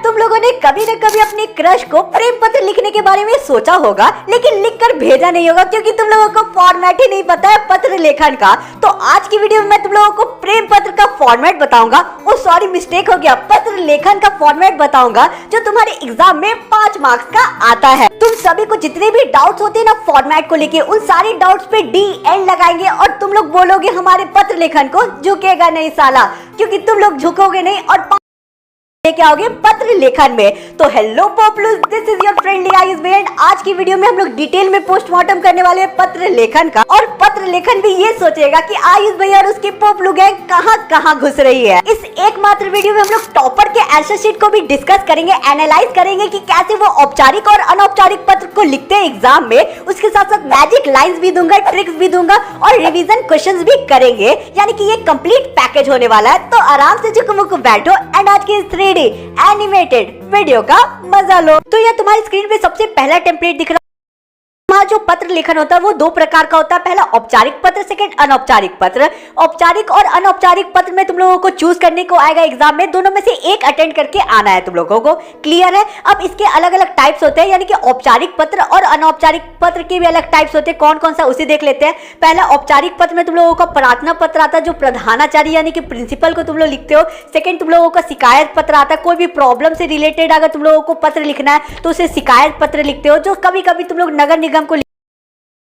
तुम लोगों ने कभी न कभी अपने क्रश को प्रेम पत्र लिखने के बारे में सोचा होगा, लेकिन लिखकर भेजा नहीं होगा क्योंकि तुम लोगों को फॉर्मेट ही नहीं पता है पत्र लेखन का। तो आज की वीडियो में मैं तुम लोगों को प्रेम पत्र का फॉर्मेट बताऊंगा। ओ सॉरी, मिस्टेक हो गया, पत्र लेखन का फॉर्मेट बताऊंगा जो तुम्हारे एग्जाम में 5 मार्क्स का आता है। तुम सभी को जितने भी डाउट्स होते हैं ना फॉर्मेट को लेके, उन सारे डाउट्स पे DN लगाएंगे और तुम लोग बोलोगे हमारे पत्र लेखन को झुकेगा नहीं साला, क्योंकि तुम लोग झुकोगे नहीं और क्या होगे पत्र लेखन में। तो hello पॉपुलर्स, this is your friendly Ayush भैया। आज की वीडियो में हम लोग डिटेल में पोस्टमार्टम करने वाले हैं पत्र लेखन का, और पत्र लेखन भी ये सोचेगा कि आयुष भैया और उसकी पोपलू गैंग कहां घुस रही है। इस एकमात्र वीडियो में हम लोग टॉपर के आंसर शीट को भी डिस्कस करेंगे, एनालाइज करेंगे कि कैसे वो औपचारिक और अनौपचारिक पत्र को लिखते हैं एग्जाम में। उसके साथ साथ मैजिक लाइन्स भी दूंगा, ट्रिक्स भी दूंगा और रिविजन क्वेश्चंस भी करेंगे, यानी कि ये कंप्लीट पैकेज होने वाला है। तो आराम से झुक बैठो एंड आज की 3D एनिमेटेड वीडियो का मजा लो। तो यह तुम्हारी स्क्रीन पे सबसे पहला टेम्पलेट दिख रहा है। जो पत्र लेखन होता है वो 2 प्रकार का होता है, पहला औपचारिक पत्र, सेकंड अनौपचारिक पत्र। औपचारिक और अनौपचारिक पत्र में तुम लोगों को चूज करने को आएगा एग्जाम में, दोनों में से एक अटेंड करके आना है तुम लोगों को। क्लियर है? अब इसके अलग अलग टाइप्स होते हैं, यानी कि औपचारिक पत्र और अनौपचारिक पत्र के भी अलग टाइप्स होते हैं। कौन कौन सा उसे देख लेते हैं। पहला औपचारिक पत्र में तुम लोगों का प्रार्थना पत्र आता है, जो प्रधानाचार्य यानी कि प्रिंसिपल को तुम लोग लिखते हो। सेकंड तुम लोगों का शिकायत पत्र आता है, कोई भी प्रॉब्लम से रिलेटेड अगर तुम लोगों को पत्र लिखना है तो उसे शिकायत पत्र लिखते हो। जो कभी कभी तुम लोग नगर निगम को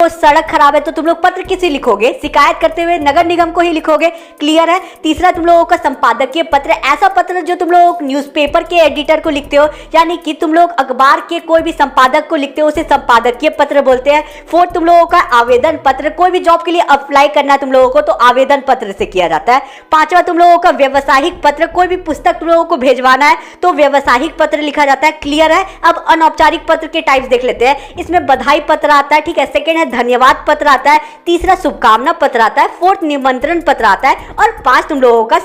सड़क खराब है तो तुम लोग पत्र किसे लिखोगे, शिकायत करते हुए नगर निगम को ही लिखोगे। क्लियर है? तीसरा तुम लोगों का संपादकीय पत्र, ऐसा पत्र जो तुम लोग न्यूज़पेपर के एडिटर को लिखते हो, यानी कि तुम लोग अखबार के कोई भी संपादक को लिखते हो, उसे संपादकीय पत्र बोलते हैं। फोर्थ तुम लोगों का आवेदन पत्र, कोई भी जॉब के लिए अप्लाई करना है तुम लोगों को तो आवेदन पत्र से किया जाता है। पांचवा तुम लोगों का व्यवसायिक पत्र, कोई भी पुस्तक तुम लोगों को भेजवाना है तो व्यवसायिक पत्र लिखा जाता है। क्लियर है? अब अनौपचारिक पत्र के टाइप्स देख लेते हैं। इसमें बधाई पत्र आता है, ठीक है। सेकेंड है धन्यवाद पत्र आता है। तीसरा शुभकामना पत्र आता है। फोर्थ निमंत्रण पत्र आता है और 5 तुम लोगों का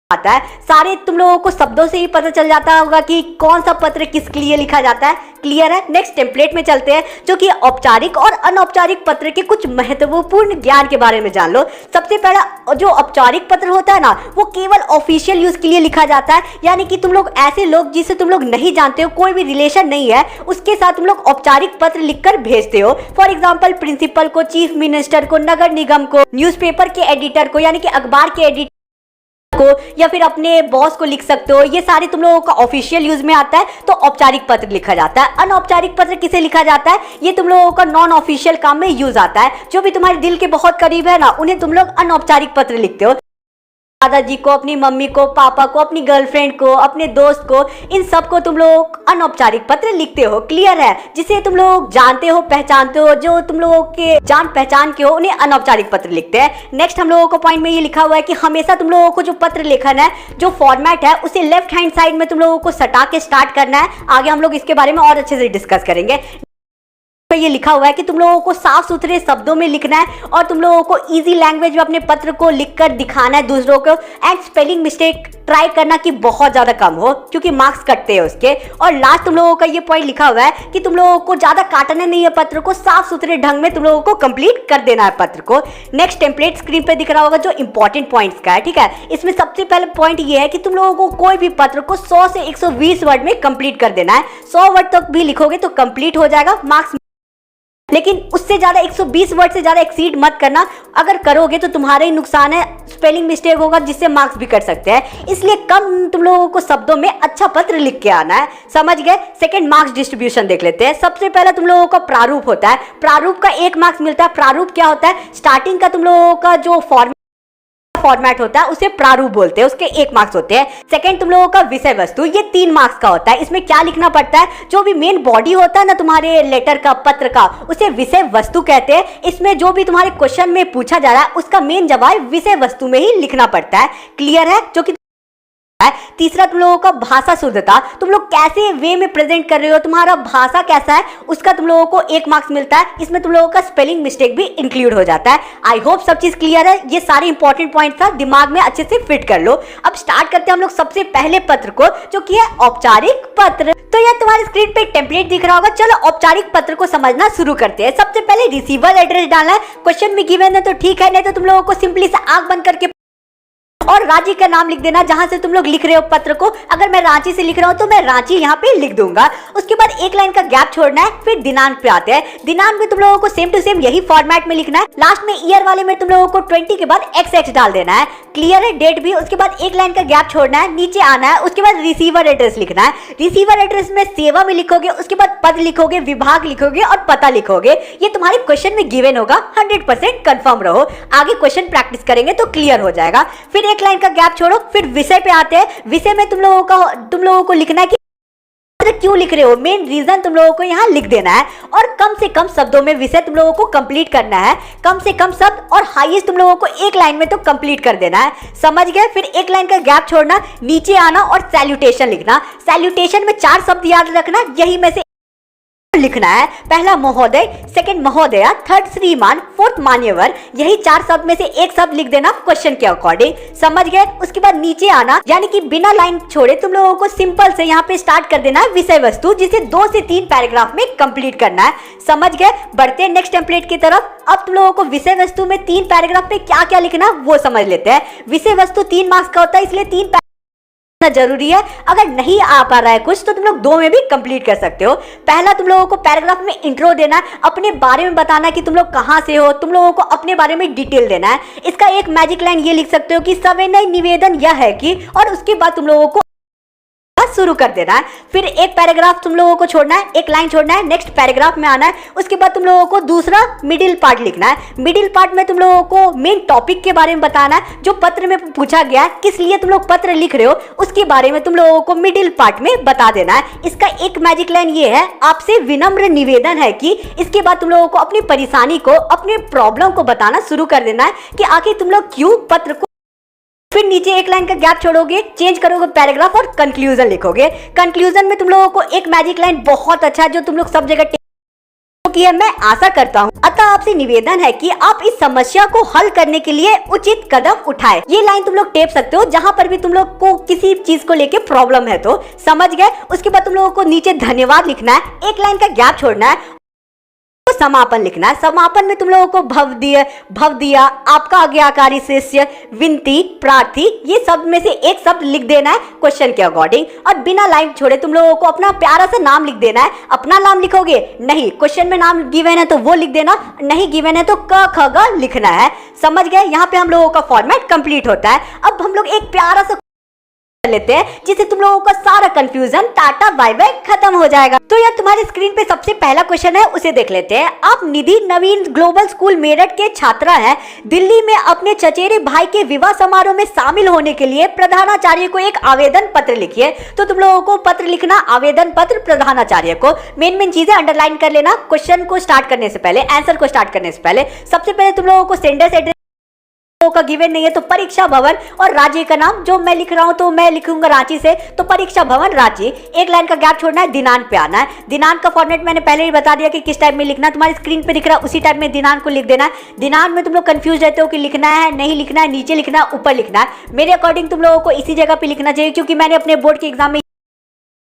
आता है। सारे तुम लोगों को शब्दों से ही पता चल जाता होगा कि कौन सा पत्र किसके लिए लिखा जाता है। क्लियर है? नेक्स्ट टेम्पलेट में चलते हैं, जो कि औपचारिक और अनौपचारिक पत्र के कुछ महत्वपूर्ण ज्ञान के बारे में जान लो। सबसे पहला जो औपचारिक पत्र होता है ना, वो केवल ऑफिशियल यूज के लिए लिखा जाता है, यानी कि तुम लोग ऐसे लोग जिसे तुम लोग नहीं जानते हो, कोई भी रिलेशन नहीं है, उसके साथ तुम लोग औपचारिक पत्र लिखकर भेजते हो। फॉर एग्जाम्पल प्रिंसिपल को, चीफ मिनिस्टर को, नगर निगम को, न्यूज़पेपर के एडिटर को यानी कि अखबार के एडिटर को, या फिर अपने बॉस को लिख सकते हो। ये सारे तुम लोगों का ऑफिशियल यूज में आता है तो औपचारिक पत्र लिखा जाता है। अनौपचारिक पत्र किसे लिखा जाता है? ये तुम लोगों का नॉन ऑफिशियल काम में यूज आता है। जो भी तुम्हारे दिल के बहुत करीब है ना, उन्हें तुम लोग अनौपचारिक पत्र लिखते हो। दादाजी को, अपनी मम्मी को, पापा को, अपनी गर्लफ्रेंड को, अपने दोस्त को, इन सब को तुम लोग अनौपचारिक पत्र लिखते हो। क्लियर है? जिसे तुम लोग जानते हो, पहचानते हो, जो तुम लोगों के जान पहचान के हो, उन्हें अनौपचारिक पत्र लिखते हैं। नेक्स्ट हम लोगों को पॉइंट में ये लिखा हुआ है कि हमेशा तुम लोगों को जो पत्र लेखन है, जो फॉर्मेट है, उसे लेफ्ट हैंड साइड में तुम लोगों को सटा के स्टार्ट करना है। आगे हम लोग इसके बारे में और अच्छे से डिस्कस करेंगे। ये लिखा हुआ है कि तुम लोगों को साफ सुथरे शब्दों में लिखना है और तुम लोगों को इजी लैंग्वेज में अपने पत्र को लिखकर दिखाना है दूसरों को। एंड स्पेलिंग मिस्टेक ट्राई करना कि बहुत ज्यादा कम हो, क्योंकि मार्क्स कटते हैं उसके। और लास्ट तुम लोगों का ये पॉइंट लिखा हुआ है कि तुम लोगों को ज्यादा काटना नहीं है पत्र को, साफ सुथरे ढंग में तुम लोगों को कंप्लीट कर देना है पत्र को। नेक्स्ट टेम्पलेट स्क्रीन पे दिख रहा होगा जो इंपॉर्टेंट पॉइंट्स का है, ठीक है। इसमें सबसे पहले पॉइंट ये है कि तुम लोगों को कोई भी पत्र को 100 से 120 वर्ड में कंप्लीट कर देना है। 100 वर्ड तक भी लिखोगे तो कंप्लीट हो जाएगा, मार्क्स, लेकिन उससे ज्यादा 120 वर्ड से ज्यादा एक्सीड मत करना। अगर करोगे तो तुम्हारा ही नुकसान है, स्पेलिंग मिस्टेक होगा जिससे मार्क्स भी कट सकते हैं। इसलिए कम तुम लोगों को शब्दों में अच्छा पत्र लिख के आना है। समझ गए? सेकंड मार्क्स डिस्ट्रीब्यूशन देख लेते हैं। सबसे पहले तुम लोगों का प्रारूप होता है। प्रारूप का 1 मार्क्स मिलता है। प्रारूप क्या होता है? स्टार्टिंग का तुम लोगों का जो फॉर्मेट होता है उसे प्रारूप बोलते हैं, उसके 1 मार्क्स होते हैं। सेकंड तुम लोगों का विषय वस्तु, ये 3 मार्क्स का होता है। इसमें क्या लिखना पड़ता है? जो भी मेन बॉडी होता है ना तुम्हारे लेटर का, पत्र का, उसे विषय वस्तु कहते हैं। इसमें जो भी तुम्हारे क्वेश्चन में पूछा जा रहा है उसका मेन जवाब विषय वस्तु में ही लिखना पड़ता है। क्लियर है? जो कि तीसरा तुम लोगों का भाषा शुद्धता, तुम लोग कैसे वे में प्रेजेंट कर रहे हो, तुम्हारा भाषा कैसा है, उसका तुम लोगों को 1 मार्क्स मिलता है। इसमें तुम लोगों का स्पेलिंग मिस्टेक भी इंक्लूड हो जाता है। आई होप सब चीज क्लियर है। ये सारे इंपॉर्टेंट पॉइंट था, दिमाग में अच्छे से फिट कर लो। अब स्टार्ट करते हैं हम लोग सबसे पहले पत्र को, जो कि है औपचारिक पत्र। तो यह तुम्हारी स्क्रीन पे टेम्पलेट दिख रहा होगा। चलो औपचारिक पत्र को समझना शुरू करते हैं। सबसे पहले रिसीवर एड्रेस डालना है। क्वेश्चन में गिवन है तो ठीक है, नहीं तो तुम लोगों को सिंपली से आंख बंद करके और राज्य का नाम लिख देना जहां से तुम लोग लिख रहे हो पत्र को। अगर मैं रांची से लिख रहा हूं तो मैं रांची यहाँ पे लिख दूंगा। उसके बाद एक लाइन का गैप छोड़ना है, फिर दिनांक पे आते हैं। दिनांक में तुम लोगों को सेम टू सेम यही फॉर्मेट में लिखना है। लास्ट में ईयर वाले में तुम लोगों को 20 के बाद XX डाल देना है। क्लियर है? डेट भी। उसके बाद एक लाइन का गैप छोड़ना है, नीचे आना है। उसके बाद रिसीवर एड्रेस लिखना है। रिसीवर एड्रेस में सेवा में लिखोगे, उसके बाद पद लिखोगे, विभाग लिखोगे और पता लिखोगे। ये तुम्हारे क्वेश्चन में गिवन होगा, 100% कंफर्म रहो। आगे क्वेश्चन प्रैक्टिस करेंगे तो क्लियर हो जाएगा। फिर एक लाइन का गैप छोड़ो, फिर विषय पे आते हैं। विषय में तुम लोगों को लिखना है कि क्यों लिख रहे हो, मेन रीजन तुम लोगों को यहाँ लिख देना है। और कम से कम शब्दों में विषय तुम लोगों को कंप्लीट करना है। कम से कम शब्द और हाईएस्ट तुम लोगों को एक लाइन में तो कंप्लीट कर देना है। समझ गए? फिर एक लाइन का गैप छोड़ना, नीचे आना और सैल्यूटेशन लिखना। सैल्यूटेशन में 4 शब्द याद रखना, यही में से लिखना है। पहला महोदय, सेकंड महोदया, थर्ड श्रीमान, फोर्थ मान्यवर। यही 4 शब्द में से एक शब्द लिख देना क्वेश्चन के अकॉर्डिंग। समझ गए? उसके बाद नीचे आना, यानी कि बिना लाइन छोड़े तुम लोगों को सिंपल से यहाँ पे स्टार्ट कर देना है विषय वस्तु, जिसे 2 से 3 पैराग्राफ में कंप्लीट करना है। समझ गए? बढ़ते हैं नेक्स्ट टेम्पलेट की तरफ। अब तुम लोगों को विषय वस्तु में 3 पैराग्राफ में क्या क्या लिखना वो समझ लेते हैं। विषय वस्तु 3 मार्क्स का होता है, इसलिए 3 जरूरी है। अगर नहीं आ पा रहा है कुछ तो तुम लोग 2 में भी कंप्लीट कर सकते हो। पहला तुम लोगों को पैराग्राफ में इंट्रो देना है, अपने बारे में बताना कि तुम लोग कहां से हो, तुम लोगों को अपने बारे में डिटेल देना है। इसका एक मैजिक लाइन ये लिख सकते हो कि सविनय निवेदन यह है कि, और उसके बाद तुम लोगों को शुरू कर देना है। फिर एक पैराग्राफ तुम लोगों को छोड़ना है, एक लाइन छोड़ना है, नेक्स्ट पैराग्राफ में आना है। उसके बाद तुम लोगों को दूसरा मिडिल पार्ट लिखना है। मिडिल पार्ट में तुम लोगों को मेन टॉपिक के बारे में बताना है, जो पत्र में पूछा गया है, किस लिए तुम लोग पत्र लिख रहे हो, उसके बारे में तुम लोगों को मिडिल पार्ट में बता देना है। इसका एक मैजिक लाइन ये है, आपसे विनम्र निवेदन है कि, इसके बाद तुम लोगों को अपनी परेशानी को, अपने प्रॉब्लम को बताना शुरू कर देना है कि आखिर तुम लोग क्यों पत्र को। फिर नीचे एक लाइन का गैप छोड़ोगे, चेंज करोगे पैराग्राफ और कंक्लूजन लिखोगे। कंक्लूजन में तुम लोगों को एक मैजिक लाइन बहुत अच्छा, जो तुम लोग सब जगह की है, मैं आशा करता हूँ। अतः आपसे निवेदन है कि आप इस समस्या को हल करने के लिए उचित कदम उठाएं। ये लाइन तुम लोग टेप सकते हो जहां पर भी तुम लोग को किसी चीज को लेके प्रॉब्लम है तो। समझ गए? उसके बाद तुम लोगों को नीचे धन्यवाद लिखना है, एक लाइन का गैप छोड़ना है, समापन लिखना है। समापन में तुम लोगों को भव दिया, आपका आज्ञाकारी शिष्य, विनती, प्रार्थी, ये शब्द में से एक शब्द लिख देना है क्वेश्चन के अकॉर्डिंग। और बिना लाइन छोड़े तुम लोगों को अपना प्यारा सा नाम लिख देना है। अपना नाम लिखोगे नहीं, क्वेश्चन में नाम गिवन है तो वो लिख देना, नहीं गिवन है तो क ख ग लिखना है। समझ गए? यहाँ पे हम लोगों का फॉर्मेट कंप्लीट होता है। अब हम लोग एक प्यारा सा लेते हैं, जिससे तुम लोगों का सारा कंफ्यूजन टाटा बाय बाय खत्म हो जाएगा। तो यार तुम्हारी स्क्रीन पे सबसे पहला क्वेश्चन है, उसे देख लेते हैं। आप निधि नवीन ग्लोबल स्कूल मेरठ के छात्रा हैं। दिल्ली में अपने चचेरे भाई के विवाह समारोह में शामिल होने के लिए प्रधानाचार्य को एक आवेदन पत्र लिखिए। तो तुम लोगों को पत्र लिखना, आवेदन पत्र प्रधानाचार्य को। मेन चीजें अंडरलाइन कर लेना क्वेश्चन को स्टार्ट करने से पहले, आंसर को स्टार्ट करने से पहले। सबसे पहले तुम लोगों को सेंडर एड्रेस का गिवन नहीं है तो परीक्षा भवन, और राज्य का नाम जो मैं लिख रहा हूं तो मैं लिखूंगा रांची से, तो परीक्षा भवन रांची। एक लाइन का गैप छोड़ना है, दिनांक पे आना है। दिनांक का फॉर्मेट मैंने पहले ही बता दिया कि किस टाइप में लिखना है, तुम्हारी स्क्रीन पे दिख रहा है उसी टाइप में दिनांक को लिख देना है। दिनांक में तुम लोग कंफ्यूज रहते हो कि लिखना है नहीं लिखना है, नीचे लिखना है ऊपर लिखना है। मेरे अकॉर्डिंग तुम लोगों को इसी जगह पे लिखना चाहिए, क्योंकि मैंने अपने बोर्ड के एग्जाम में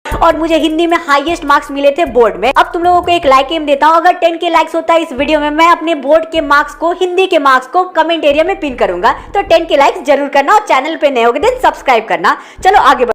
और मुझे हिंदी में हाईएस्ट मार्क्स मिले थे बोर्ड में। अब तुम लोगों को एक लाइक एम देता हूं, अगर 10 के लाइक्स होता है इस वीडियो में, मैं अपने बोर्ड के मार्क्स को, हिंदी के मार्क्स को कमेंट एरिया में पिन करूंगा। तो 10 के लाइक्स जरूर करना, और चैनल पे नए होगे देन सब्सक्राइब करना। चलो आगे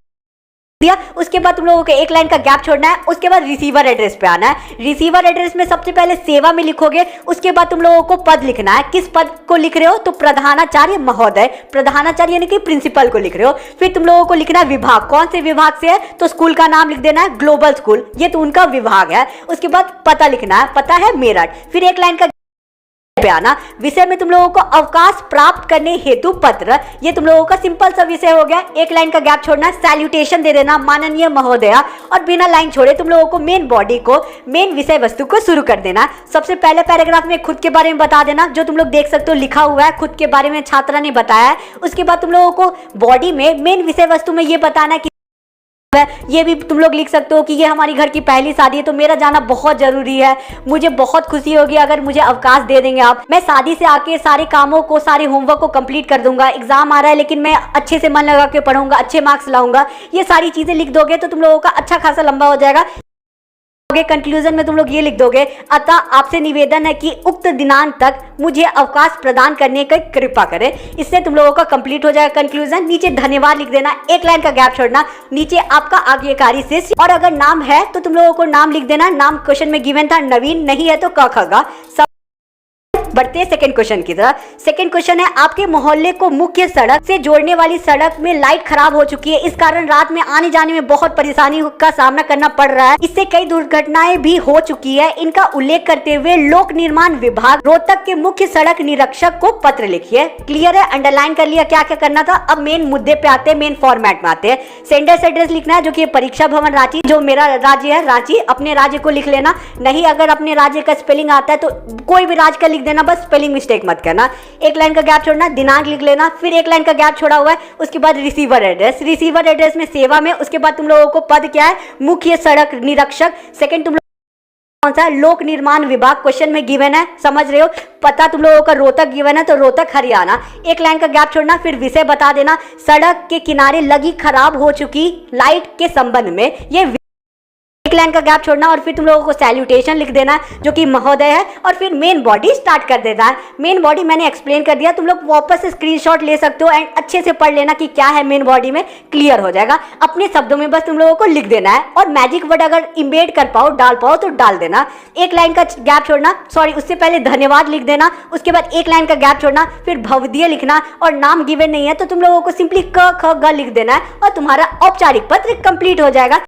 दिया। उसके बाद तुम लोगों को एक लाइन का गैप छोड़ना है। उसके बाद रिसीवर एड्रेस पे आना है। रिसीवर एड्रेस में सबसे पहले सेवा में लिखोगे। उसके बाद तुम लोगों को पद लिखना है, किस पद को लिख रहे हो तो प्रधानाचार्य महोदय, प्रधानाचार्य यानी कि प्रिंसिपल को लिख रहे हो। फिर तुम लोगों को लिखना है विभाग, कौन से विभाग से है तो स्कूल का नाम लिख देना है ग्लोबल स्कूल, ये तो उनका विभाग है। उसके बाद पता लिखना है, पता है मेरठ। फिर एक लाइन का पे आना, विषय में तुम लोगों को अवकाश प्राप्त करने हेतु पत्र, ये तुम लोगों का सिंपल सा विषय हो गया। एक लाइन का गैप छोड़ना, सैल्यूटेशन दे देना माननीय महोदया, और बिना लाइन छोड़े तुम लोगों को मेन बॉडी को, मेन विषय वस्तु को शुरू कर देना। सबसे पहले पैराग्राफ में खुद के बारे में बता देना, जो तुम लोग देख सकते हो लिखा हुआ है, खुद के बारे में छात्रा ने बताया है। उसके बाद तुम लोगों को बॉडी में, मेन विषय वस्तु में ये बताना कि ये भी तुम लोग लिख सकते हो कि ये हमारी घर की पहली शादी है तो मेरा जाना बहुत जरूरी है, मुझे बहुत खुशी होगी अगर मुझे अवकाश दे देंगे आप। मैं शादी से आके सारे कामों को, सारे होमवर्क को कंप्लीट कर दूंगा। एग्जाम आ रहा है लेकिन मैं अच्छे से मन लगा के पढ़ूंगा, अच्छे मार्क्स लाऊंगा। ये सारी चीजें लिख दोगे तो तुम लोगों का अच्छा खासा लंबा हो जाएगा। कंक्लूजन में तुम लोग ये लिख दोगे, अतः आपसे निवेदन है कि उक्त दिनांक तक मुझे अवकाश प्रदान करने की कृपा करें। इससे तुम लोगों का कंप्लीट हो जाएगा कंक्लूजन। नीचे धन्यवाद लिख देना, एक लाइन का गैप छोड़ना, नीचे आपका आज्ञाकारी शिष्य, और अगर नाम है तो तुम लोगों को नाम लिख देना। नाम क्वेश्चन में गिवन था नवीन, नहीं है तो क ख ग। बढ़ते हैं सेकंड क्वेश्चन की तरफ। सेकंड क्वेश्चन है, आपके मोहल्ले को मुख्य सड़क से जोड़ने वाली सड़क में लाइट खराब हो चुकी है, इस कारण रात में आने जाने में बहुत परेशानी का सामना करना पड़ रहा है, इससे कई दुर्घटनाएं भी हो चुकी है। इनका उल्लेख करते हुए लोक निर्माण विभाग रोहतक के मुख्य सड़क निरीक्षक को पत्र लिखिए। क्लियर है, अंडरलाइन कर लिया क्या क्या करना था। अब मेन मुद्दे पे आते हैं, मेन फॉर्मेट में आते हैं। सेंडर्स एड्रेस लिखना है जो कि परीक्षा भवन रांची, जो मेरा राज्य है रांची, अपने राज्य को लिख लेना। नहीं अगर अपने राज्य का स्पेलिंग आता है तो कोई भी राज्य का लिख देना, बस स्पेलिंग मिस्टेक मत करना। एक लाइन का गैप छोड़ना, दिनांक लिख लेना, फिर एक लाइन का गैप छोड़ा हुआ है, उसके बाद रिसीवर एड्रेस। रिसीवर एड्रेस में सेवा में, उसके बाद तुम लोगों को पद क्या है, मुख्य सड़क निरीक्षक। सेकंड तुम कौन सा, लोक निर्माण विभाग क्वेश्चन में गिवन है, समझ रहे हो। पता तुम लोगों का रोहतक गिवन है तो रोहतक हरियाणा। एक लाइन का गैप छोड़ना, फिर विषय बता देना, सड़क के किनारे लगी खराब हो चुकी लाइट के संबंध में। ये एक लाइन का गैप छोड़ना और फिर तुम लोगों को सैल्यूटेशन लिख देना जो कि महोदय है, और फिर मेन बॉडी स्टार्ट कर देना है। मेन बॉडी मैंने एक्सप्लेन कर दिया, तुम लोग वापस से स्क्रीनशॉट ले सकते हो एंड अच्छे से पढ़ लेना कि क्या है मेन बॉडी में, क्लियर हो जाएगा। अपने शब्दों में बस तुम लोगों को लिख देना है, और मैजिक वर्ड अगर इम्बेड कर पाओ, डाल पाओ तो डाल देना। एक लाइन का गैप छोड़ना, सॉरी उससे पहले धन्यवाद लिख देना, उसके बाद एक लाइन का गैप छोड़ना, फिर भवदीय लिखना, और नाम गिवन नहीं है तो तुम लोगों को सिंपली क ख ग लिख देना है और तुम्हारा औपचारिक पत्र कंप्लीट हो जाएगा।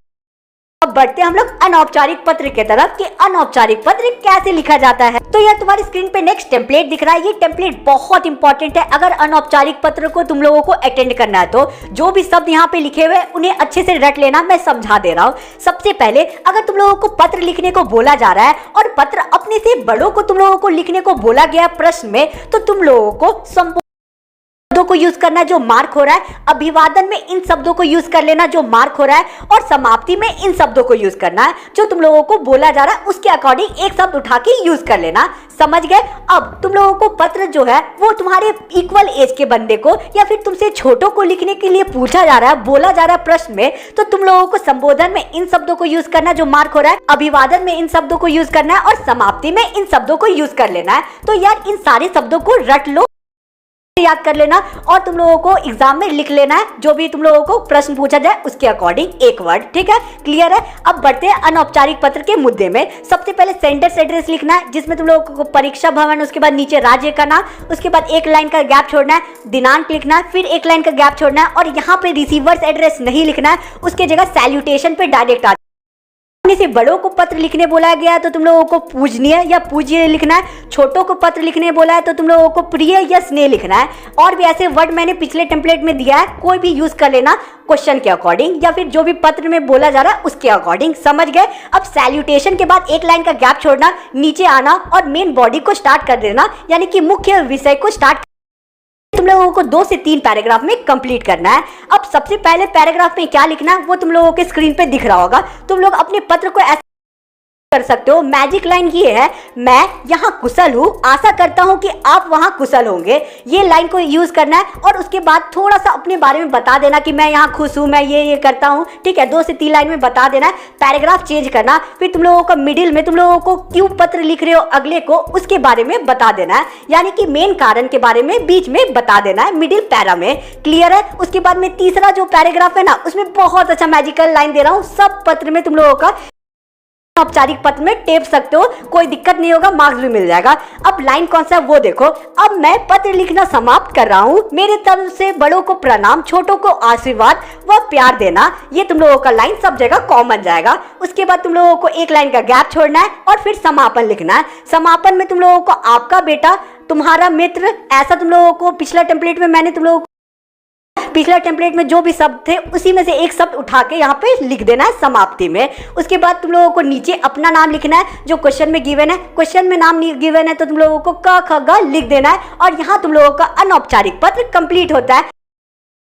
अब बढ़ते हैं हम लोग अनौपचारिक पत्र की तरफ कि अनौपचारिक पत्र कैसे लिखा जाता है। तो यह तुम्हारी स्क्रीन पे नेक्स्ट टेम्पलेट दिख रहा है। ये टेम्पलेट बहुत इंपॉर्टेंट है अगर अनौपचारिक पत्र को तुम लोगों को अटेंड करना है तो। जो भी शब्द यहाँ पे लिखे हुए हैं उन्हें अच्छे से रट लेना, मैं समझा दे रहा हूँ। सबसे पहले अगर तुम लोगों को पत्र लिखने को बोला जा रहा है और पत्र अपने से बड़ों को तुम लोगों को लिखने को बोला गया प्रश्न में, तो तुम लोगों को शब्दों को यूज करना जो मार्क हो रहा है, अभिवादन में इन शब्दों को यूज कर लेना जो मार्क हो रहा है, और समाप्ति में इन शब्दों को यूज करना है जो तुम लोगों को बोला जा रहा है उसके अकॉर्डिंग एक शब्द उठा के यूज कर लेना। समझ गए। अब तुम लोगों को पत्र जो है वो तुम्हारे इक्वल एज के बंदे को या फिर तुमसे छोटों को लिखने के लिए पूछा जा रहा है, बोला जा रहा है प्रश्न में, तो तुम लोगों को संबोधन में इन शब्दों को यूज करना जो मार्क हो रहा है, अभिवादन में इन शब्दों को यूज करना है, और समाप्ति में इन शब्दों को यूज कर लेना है। तो यार इन सारे शब्दों को रट लो, याद कर लेना, और तुम लोगों को एग्जाम में लिख लेना है जो भी तुम लोगों को प्रश्न पूछा जाए उसके अकॉर्डिंग एक वर्ड। ठीक है, क्लियर है। अब बढ़ते हैं अनौपचारिक पत्र के मुद्दे में। सबसे पहले सेंडर्स एड्रेस लिखना है जिसमें तुम लोगों को परीक्षा भवन, उसके बाद नीचे राज्य का नाम, उसके बाद एक लाइन का गैप छोड़ना है, दिनांक लिखना है, फिर एक लाइन का गैप छोड़ना है, और यहाँ पे रिसीवर्स एड्रेस नहीं लिखना है, उसके जगह सैल्यूटेशन पे डायरेक्ट आ से बड़ों को पत्र लिखने बोला गया है तो तुम लोगों को पूजनीय या पूज्य लिखना है। छोटों को पत्र लिखने बोला है तो तुम लोगों को प्रिय या स्नेह लिखना है। और भी ऐसे वर्ड मैंने पिछले टेम्पलेट में दिया है, कोई भी यूज कर लेना क्वेश्चन के अकॉर्डिंग या फिर जो भी पत्र में बोला जा रहा है उसके अकॉर्डिंग। समझ गए। अब सैल्यूटेशन के बाद एक लाइन का गैप छोड़ना, नीचे आना और मेन बॉडी को स्टार्ट कर देना, यानी कि मुख्य विषय को स्टार्ट तुम लोगों को 2 से 3 पैराग्राफ में कंप्लीट करना है। अब सबसे पहले पैराग्राफ में क्या लिखना है वो तुम लोगों के स्क्रीन पे दिख रहा होगा। तुम लोग अपने पत्र को ऐसे कर सकते हो। मैजिक लाइन ये है, मैं यहाँ कुशल हूँ, आशा करता हूँ कि आप वहाँ कुशल होंगे। ये लाइन को यूज करना है और उसके बाद थोड़ा सा अपने बारे में बता देना कि मैं यहाँ खुश हूँ, मैं ये करता हूँ। ठीक है, 2 से 3 लाइन में बता देना है। पैराग्राफ चेंज करना, फिर तुम लोगों का मिडिल में तुम लोगों को क्यों पत्र लिख रहे हो अगले को उसके बारे में बता देना है, यानी कि मेन कारण के बारे में बीच में बता देना है मिडिल पैरा में। क्लियर है। उसके बाद में तीसरा जो पैराग्राफ है ना उसमें बहुत अच्छा मैजिकल लाइन दे रहा हूँ, सब पत्र में तुम लोगों का औपचारिक पत्र में टेप सकते हो, कोई दिक्कत नहीं होगा, मार्क्स भी मिल जाएगा। अब लाइन कौन सा है वो देखो। अब मैं पत्र लिखना समाप्त कर रहा हूँ, मेरे तरफ से बड़ों को प्रणाम, छोटों को आशीर्वाद व प्यार देना। ये तुम लोगों का लाइन सब जगह कॉमन जाएगा। उसके बाद तुम लोगों को एक लाइन का गैप छोड़ना है और फिर समापन लिखना है। समापन में तुम लोगों को आपका बेटा, तुम्हारा मित्र, ऐसा तुम लोगों को पिछला टेम्पलेट में मैंने तुम लोगों पिछला टेम्पलेट में जो भी शब्द थे उसी में से एक शब्द उठा के यहाँ पे लिख देना है समाप्ति में। उसके बाद तुम लोगों को नीचे अपना नाम लिखना है जो क्वेश्चन में गिवन है। क्वेश्चन में नाम गिवन है तो तुम लोगों को क ख ग लिख देना है और यहाँ तुम लोगों का अनौपचारिक पत्र कंप्लीट होता है।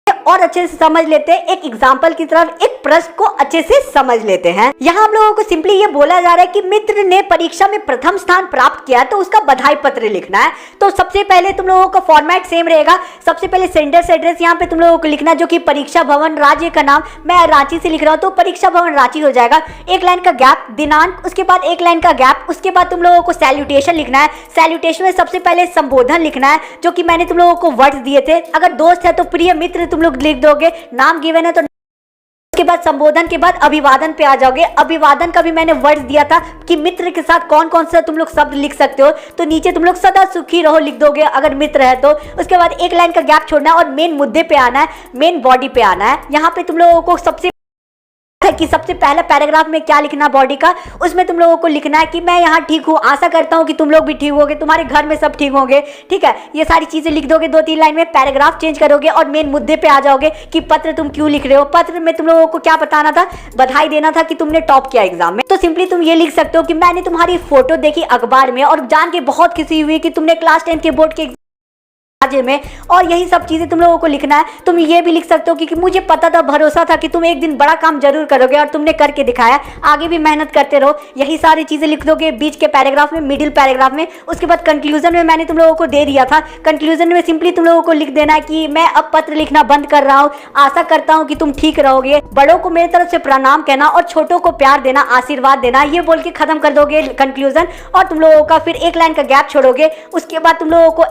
और अच्छे से समझ लेते हैं, एक एग्जाम्पल की तरफ एक प्रश्न को अच्छे से समझ लेते हैं। यहाँ हम लोगों को सिंपली ये बोला जा रहा है कि मित्र ने परीक्षा में प्रथम स्थान प्राप्त किया तो उसका बधाई पत्र लिखना है। तो सबसे पहले तुम लोगों का फॉर्मेट सेम रहेगा। सबसे पहले सेंडर्स एड्रेस यहाँ पे तुम लोगों को लिखना, जो कि परीक्षा भवन, राज्य का नाम मैं रांची से लिख रहा हूँ तो परीक्षा भवन रांची हो जाएगा। एक लाइन का गैप, दिनांक, उसके बाद एक लाइन का गैप, उसके बाद तुम लोगों को सैल्यूटेशन लिखना है। सैल्यूटेशन में सबसे पहले संबोधन लिखना है, जो कि मैंने तुम लोगों को वर्ड्स दिए थे। अगर दोस्त है तो प्रिय मित्र तुम लोग लिख दोगे, नाम गिवन है तो उसके बाद संबोधन के बाद अभिवादन पे आ जाओगे। अभिवादन का भी मैंने वर्ड्स दिया था कि मित्र के साथ कौन कौन सा तुम लोग शब्द लिख सकते हो, तो नीचे तुम लोग सदा सुखी रहो लिख दोगे अगर मित्र है तो। उसके बाद एक लाइन का गैप छोड़ना है और मेन मुद्दे पे आना है, मेन बॉडी पे आना है। यहाँ पे तुम लोगों को सबसे पहला पैराग्राफ में क्या लिखना बॉडी का, उसमें तुम लोगों को लिखना है कि मैं यहाँ ठीक हूँ, आशा करता हूँ कि तुम लोग भी ठीक होगे, तुम्हारे घर में सब ठीक होंगे। ठीक है, ये सारी चीजें लिख दोगे 2-3 लाइन में। पैराग्राफ चेंज करोगे और मेन मुद्दे पे आ जाओगे कि पत्र तुम क्यों लिख रहे हो। पत्र में तुम लोगों को क्या बताना था, बधाई देना था कि तुमने टॉप किया एग्जाम में। तो सिंपली तुम ये लिख सकते हो कि मैंने तुम्हारी फोटो देखी अखबार में और जान के बहुत खुशी हुई कि तुमने क्लास 10 के बोर्ड के में, और यही सब चीजें तुम लोगों को लिखना है। तुम ये भी लिख सकते हो कि मुझे पता था, भरोसा था कि तुम एक दिन बड़ा काम जरूर करोगे और तुमने करके दिखाया, आगे भी मेहनत करते रहो। यही सारी चीजें लिख दोगे बीच के पैराग्राफ में, मिडिल पैराग्राफ में। उसके बाद कंक्लूजन में मैंने तुम लोगों को दे दिया था। कंक्लूजन में सिंपली तुम लोगों को लिख देना है कि मैं अब पत्र लिखना बंद कर रहा हूँ, आशा करता हूँ कि तुम ठीक रहोगे, बड़ों को मेरी तरफ से प्रणाम कहना और छोटों को प्यार देना, आशीर्वाद देना, ये बोल के खत्म कर दोगे कंक्लूजन। और तुम लोगों का फिर एक लाइन का गैप छोड़ोगे। उसके बाद तुम लोगों को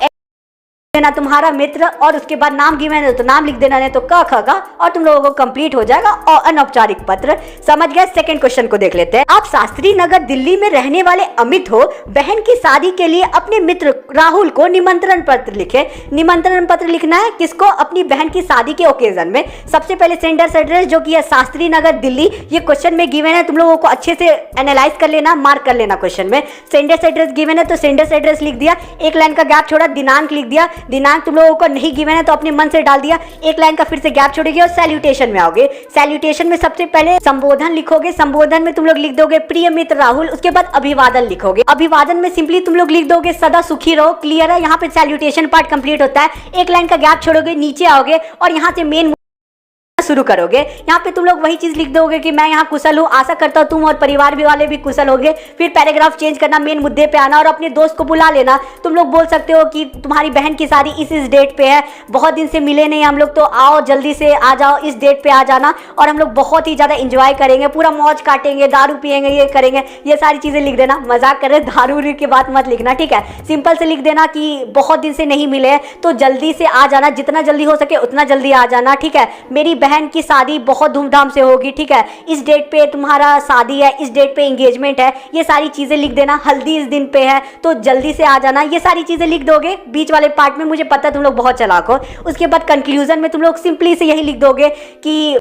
देना तुम्हारा मित्र, और उसके बाद नाम गिवन है तो नाम लिख देना, नहीं तो क ख ग, और तुम लोगों को कंप्लीट हो जाएगा और अनौपचारिक पत्र। समझ गए। सेकंड क्वेश्चन को देख लेते हैं। आप शास्त्री नगर दिल्ली में रहने वाले अमित हो, बहन की शादी के लिए अपने मित्र राहुल को निमंत्रण पत्र लिखे। निमंत्रण पत्र लिखना है किसको, अपनी बहन की शादी के ओकेजन में। सबसे पहले सेंडर्स एड्रेस जो कि है शास्त्री नगर दिल्ली, ये क्वेश्चन में गिवन है, तुम लोगों को अच्छे से एनालाइज कर लेना, मार्क कर लेना क्वेश्चन में। सेंडर्स एड्रेस गिवन है तो सेंडर्स एड्रेस लिख दिया, एक लाइन का गैप छोड़ा, दिनांक लिख दिया। दिनांक तुम लोगों को नहीं गिवन है तो अपने मन से डाल दिया, एक लाइन का फिर से गैप छोड़ेगी और सैल्यूटेशन में आओगे। सैल्यूटेशन में सबसे पहले संबोधन लिखोगे, संबोधन में तुम लोग लिख दोगे प्रिय मित्र राहुल। उसके बाद अभिवादन लिखोगे, अभिवादन में सिंपली तुम लोग लिख दोगे सदा सुखी रहो। क्लियर है, यहाँ पे सैल्यूटेशन पार्ट कंप्लीट होता है। एक लाइन का गैप छोड़ोगे, नीचे आओगे और यहाँ से मेन शुरू करोगे। यहाँ पे तुम लोग वही चीज लिख दोगे कि मैं यहाँ कुशल हूँ, आशा करता हूँ तुम और परिवार भी वाले भी कुशल होंगे। फिर पैराग्राफ चेंज करना, मेन मुद्दे पे आना और अपने दोस्त को बुला लेना। तुम लोग बोल सकते हो कि तुम्हारी बहन की शादी इस डेट पे है, बहुत दिन से मिले नहीं हम लोग, तो आओ जल्दी से आ जाओ, इस डेट पे आ जाना और हम लोग बहुत ही ज्यादा इंजॉय करेंगे, पूरा मौज काटेंगे, दारू पियेंगे, ये करेंगे। ये सारी चीजें लिख देना। मजाक कर रहे, दारू की बात मत लिखना, ठीक है। सिंपल से लिख देना कि बहुत दिन से नहीं मिले तो जल्दी से आ जाना, जितना जल्दी हो सके उतना जल्दी आ जाना, ठीक है। मेरी बहन की शादी बहुत धूमधाम से होगी, ठीक है। इस डेट पे तुम्हारा शादी है, इस डेट पे एंगेजमेंट है, ये सारी चीजें लिख देना। हल्दी इस दिन पे है तो जल्दी से आ जाना, ये सारी चीजें लिख दोगे बीच वाले पार्ट में। मुझे पता है तुम लोग बहुत चालाक हो। उसके बाद कंक्लूजन में तुम लोग सिंपली से यही लिख दोगे कि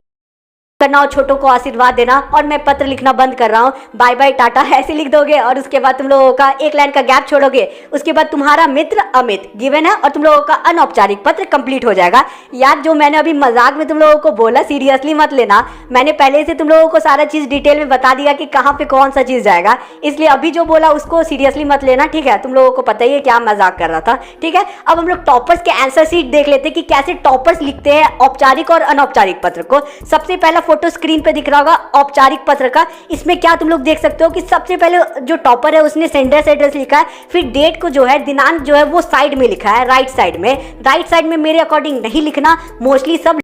करना और छोटों को आशीर्वाद देना और मैं पत्र लिखना बंद कर रहा हूँ, बाय बाय टाटा, ऐसे लिख दोगे। और उसके बाद तुम लोगों का एक लाइन का गैप छोड़ोगे। उसके बाद तुम्हारा मित्र अमित गिवन है और तुम लोगों का अनौपचारिक पत्र कंप्लीट हो जाएगा। यार जो मैंने अभी मजाक में तुम लोगों को बोला सीरियसली मत लेना, मैंने पहले से तुम लोगों को सारा चीज डिटेल में बता दिया कि कहाँ पे कौन सा चीज जाएगा, इसलिए अभी जो बोला उसको सीरियसली मत लेना, ठीक है। तुम लोगों को पता ही है क्या मजाक कर रहा था, ठीक है। अब हम लोग टॉपर्स के आंसर शीट देख लेते हैं कि कैसे टॉपर्स लिखते हैं औपचारिक और अनौपचारिक पत्र को। सबसे पहला फोटो स्क्रीन पे दिख रहा होगा औपचारिक पत्र का। इसमें क्या तुम लोग देख सकते हो कि सबसे पहले जो टॉपर है उसने सेंडर्स एड्रेस लिखा है, फिर डेट को जो है, दिनांक जो है वो साइड में लिखा है, राइट साइड में। राइट साइड में मेरे अकॉर्डिंग नहीं लिखना, मोस्टली सब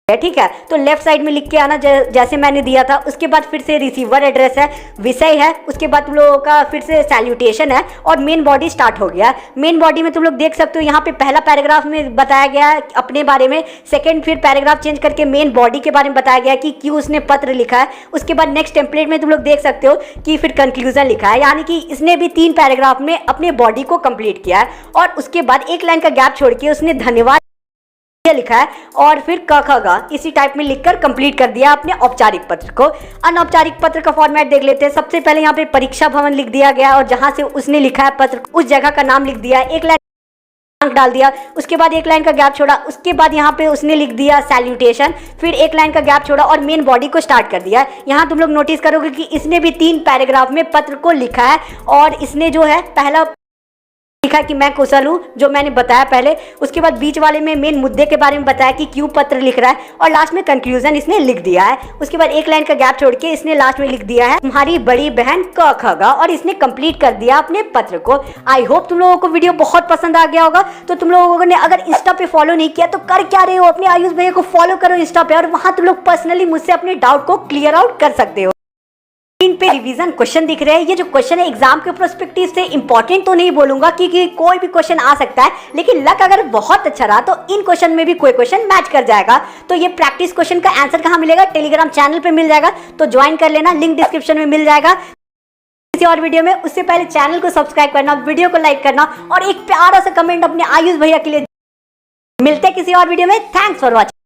ठीक है, तो लेफ्ट साइड में लिख के आना जैसे मैंने दिया था। उसके बाद फिर से रिसीवर एड्रेस है, विषय है, उसके बाद तुम लोगों का फिर से सैल्यूटेशन है और मेन बॉडी स्टार्ट हो गया। मेन बॉडी में तुम लोग देख सकते हो यहाँ पे पहला पैराग्राफ में बताया गया है अपने बारे में, सेकंड फिर पैराग्राफ चेंज करके मेन बॉडी के बारे में बताया गया है कि क्यों उसने पत्र लिखा है। उसके बाद नेक्स्ट टेम्पलेट में तुम लोग देख सकते हो कि फिर कंक्लूजन लिखा है, यानी कि इसने भी 3 पैराग्राफ में अपने बॉडी को कंप्लीट किया है। और उसके बाद एक लाइन का गैप छोड़ के उसने धन्यवाद लिखा है और फिर क ख ग इसी टाइप में लिखकर कंप्लीट कर दिया अपने औपचारिक पत्र को। अनौपचारिक पत्र का फॉर्मेट देख लेते हैं। सबसे पहले यहाँ पे परीक्षा भवन लिख दिया गया और जहां से उसने लिखा है पत्र उस जगह का नाम लिख दिया, एक लाइन डाल दिया। उसके बाद एक लाइन का गैप छोड़ा। उसके बाद यहाँ पे उसने लिख दिया सैल्यूटेशन, फिर एक लाइन का गैप छोड़ा और मेन बॉडी को स्टार्ट कर दिया। यहाँ तुम लोग नोटिस करोगे कि इसने भी 3 पैराग्राफ में पत्र को लिखा है और इसने जो है पहला लिखा है कि मैं कुशल हूँ, जो मैंने बताया पहले। उसके बाद बीच वाले में मेन मुद्दे के बारे में बताया कि क्यों पत्र लिख रहा है, और लास्ट में कंक्लूजन इसने लिख दिया है। उसके बाद एक लाइन का गैप छोड़ के इसने लास्ट में लिख दिया है तुम्हारी बड़ी बहन क ख ग, और इसने कंप्लीट कर दिया अपने पत्र को। आई होप तुम लोगों को वीडियो बहुत पसंद आ गया होगा। तो तुम लोगों ने अगर इंस्टा पे फॉलो नहीं किया तो कर क्या रहे हो, अपने आयुष भैया को फॉलो करो इंस्टा पे, और वहां तुम लोग पर्सनली मुझसे अपने डाउट को क्लियर आउट कर सकते हो। इन पे रिवीजन क्वेश्चन दिख रहे हैं। ये जो क्वेश्चन है एग्जाम के पर्सपेक्टिव से इंपॉर्टेंट तो नहीं बोलूंगा, क्योंकि कोई भी क्वेश्चन आ सकता है, लेकिन लक अगर बहुत अच्छा रहा तो इन क्वेश्चन में भी कोई क्वेश्चन मैच कर जाएगा। तो ये प्रैक्टिस क्वेश्चन का आंसर कहाँ मिलेगा, टेलीग्राम चैनल पे मिल जाएगा, तो ज्वाइन कर लेना, लिंक डिस्क्रिप्शन में मिल जाएगा। किसी और वीडियो में उससे पहले चैनल को सब्सक्राइब करना, वीडियो को लाइक करना, और एक प्यारा सा कमेंट अपने आयुष भैया के लिए। मिलते हैं किसी और वीडियो में। Thanks for watching.